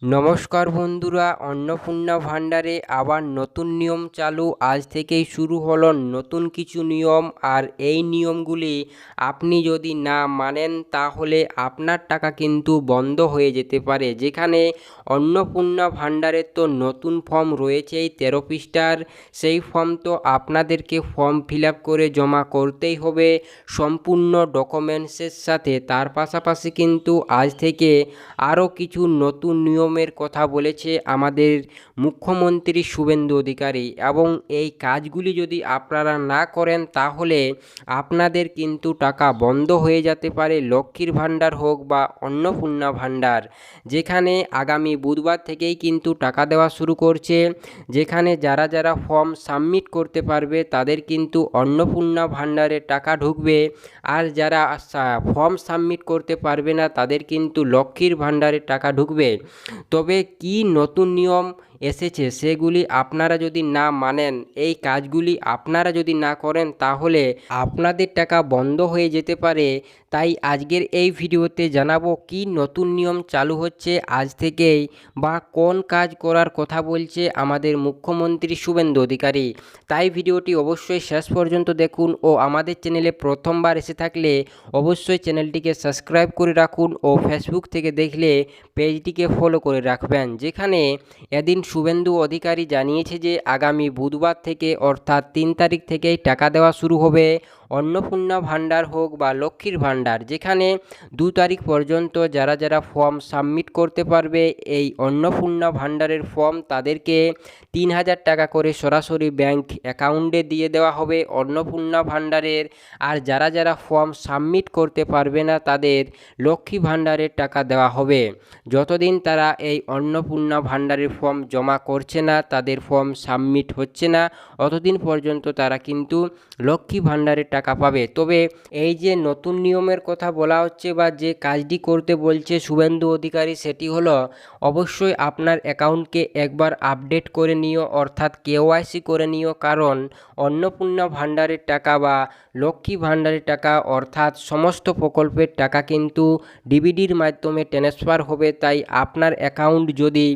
নমস্কার বন্ধুরা, অন্নপূর্ণা ভাণ্ডারে আবার নতুন নিয়ম চালু। আজ থেকেই শুরু হলো নতুন কিছু নিয়ম। আর এই নিয়মগুলি আপনি যদি না মানেন তাহলে আপনার টাকা কিন্তু বন্ধ হয়ে যেতে পারে। যেখানে অন্নপূর্ণা ভাণ্ডারের তো নতুন ফর্ম রয়েছেই 13 পৃষ্ঠার, সেই ফর্ম তো আপনাদেরকে ফর্ম ফিল আপ করে জমা করতেই হবে সম্পূর্ণ ডকুমেন্টসের সাথে। তার পাশাপাশি কিন্তু আজ থেকে আরও কিছু নতুন নিয়মের কথা বলেছে আমাদের মুখ্যমন্ত্রী শুভেন্দু অধিকারী, এবং এই কাজগুলি যদি আপনারা না করেন তাহলে আপনাদের কিন্তু টাকা বন্ধ হয়ে যেতে পারে। লক্ষ্মীর ভাণ্ডার হোক বা অন্নপূর্ণা ভাণ্ডার, যেখানে আগামী বুধবার থেকেই কিন্তু টাকা দেওয়া শুরু করছে। যেখানে যারা যারা ফর্ম সাবমিট করতে পারবে তাদের কিন্তু অন্নপূর্ণা ভাণ্ডারে টাকা ঢুকবে, আর যারা ফর্ম সাবমিট করতে পারবে না তাদের কিন্তু লক্ষ্মীর ভাণ্ডারে টাকা ঢুকবে। তবে কি নতুন নিয়ম এসেছে সেগুলি আপনারা যদি না মানেন, এই কাজগুলি আপনারা যদি না করেন তাহলে আপনাদের টাকা বন্ধ হয়ে যেতে পারে। তাই আজকের এই ভিডিওতে জানাবো কি নতুন নিয়ম চালু হচ্ছে আজ থেকেই, বা কোন কাজ করার কথা বলছে আমাদের মুখ্যমন্ত্রী শুভেন্দু অধিকারী। তাই ভিডিওটি অবশ্যই শেষ পর্যন্ত দেখুন, ও আমাদের চ্যানেলে প্রথমবার এসে থাকলে অবশ্যই চ্যানেলটিকে সাবস্ক্রাইব করে রাখুন, ও ফেসবুক থেকে দেখলে পেজটিকে ফলো করে রাখবেন। যেখানে এদিন শুভেন্দু অধিকারী জানিয়েছে যে আগামী বুধবার থেকে অর্থাৎ 3 তারিখ থেকেই টাকা দেওয়া শুরু হবে, অন্নপূর্ণা ভাণ্ডার হোক বা লক্ষ্মীর ভাণ্ডার। যেখানে 2 তারিখ পর্যন্ত যারা যারা ফর্ম সাবমিট করতে পারবে এই অন্নপূর্ণা ভাণ্ডারের ফর্ম, তাদেরকে 3000 টাকা করে সরাসরি ব্যাংক অ্যাকাউন্টে দিয়ে দেওয়া হবে অন্নপূর্ণা ভাণ্ডারের। আর যারা যারা ফর্ম সাবমিট করতে পারবে না তাদের লক্ষ্মী ভাণ্ডারের টাকা দেওয়া হবে। যতদিন তারা এই অন্নপূর্ণা ভাণ্ডারের ফর্ম জমা করছে না, তাদের ফর্ম সাবমিট হচ্ছে না, অতদিন পর্যন্ত তারা কিন্তু লক্ষ্মী ভাণ্ডারের টাকা পাবে। তবে এই যে নতুন নিয়মের কথা বলা হচ্ছে বা যে কাজটি করতে বলছে শুভেন্দু অধিকারী, সেটি হলো অবশ্যই আপনার অ্যাকাউন্টকে একবার আপডেট করে নিও, অর্থাৎ কেওয়াইসি করে নিও। কারণ অন্নপূর্ণা ভাণ্ডারের টাকা বা লক্ষ্মী ভাণ্ডারের টাকা অর্থাৎ সমস্ত প্রকল্পের টাকা কিন্তু ডিবিডির মাধ্যমে ট্রান্সফার হবে। তাই আপনার অ্যাকাউন্ট যদি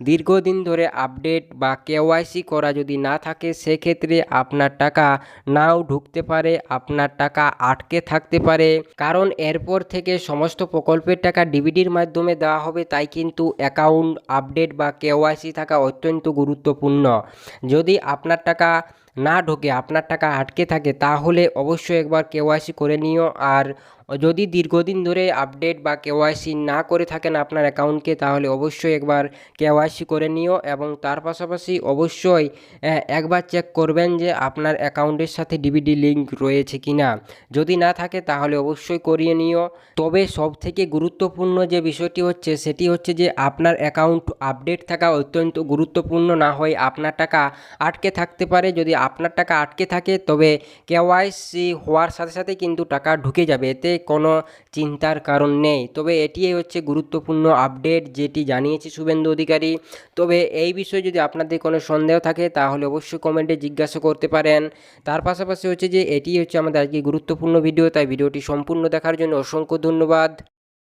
দীর্ঘদিন ধরে আপডেট বা কেওয়াইসি করা যদি না থাকে, সেক্ষেত্রে আপনার টাকা নাও ঢুকতে পারে, আপনার টাকা আটকে থাকতে পারে। কারণ এরপর থেকে সমস্ত প্রকল্পের টাকা ডিবিডির মাধ্যমে দেওয়া হবে। তাই কিন্তু অ্যাকাউন্ট আপডেট বা কেওয়াইসি থাকা অত্যন্ত গুরুত্বপূর্ণ। যদি আপনার টাকা না ঢোকে, আপনার টাকা আটকে থাকে, তাহলে অবশ্যই একবার কেওয়াইসি করে নিও। আর যদি দীর্ঘদিন ধরে আপডেট বা কেওয়াইসি না করে থাকেন আপনার অ্যাকাউন্টকে, তাহলে অবশ্যই একবার কেওয়াইসি করে নিও। এবং তার পাশাপাশি অবশ্যই একবার চেক করবেন যে আপনার অ্যাকাউন্টের সাথে ডিবিডি লিঙ্ক রয়েছে কিনা। যদি না থাকে তাহলে অবশ্যই করিয়ে নিও। তবে সবথেকে গুরুত্বপূর্ণ যে বিষয়টি হচ্ছে সেটি হচ্ছে যে আপনার অ্যাকাউন্ট আপডেট থাকা অত্যন্ত গুরুত্বপূর্ণ, না হয় আপনার টাকা আটকে থাকতে পারে। যদি আপনার টাকা আটকে থাকে তবে কেওয়াইসি হওয়ার সাথে সাথে কিন্তু টাকা ঢুকে যাবে, এতে কোনো চিন্তার কারণ নেই। তবে এটিই হচ্ছে গুরুত্বপূর্ণ আপডেট যেটি জানিয়েছে শুভেন্দু অধিকারী। তবে এই বিষয়ে যদি আপনাদের কোনো সন্দেহ থাকে তাহলে অবশ্যই কমেন্টে জিজ্ঞাসা করতে পারেন। তার পাশাপাশি হচ্ছে যে এটি হচ্ছে আমাদের আজকে গুরুত্বপূর্ণ ভিডিও, তাই ভিডিওটি সম্পূর্ণ দেখার জন্য অসংখ্য ধন্যবাদ।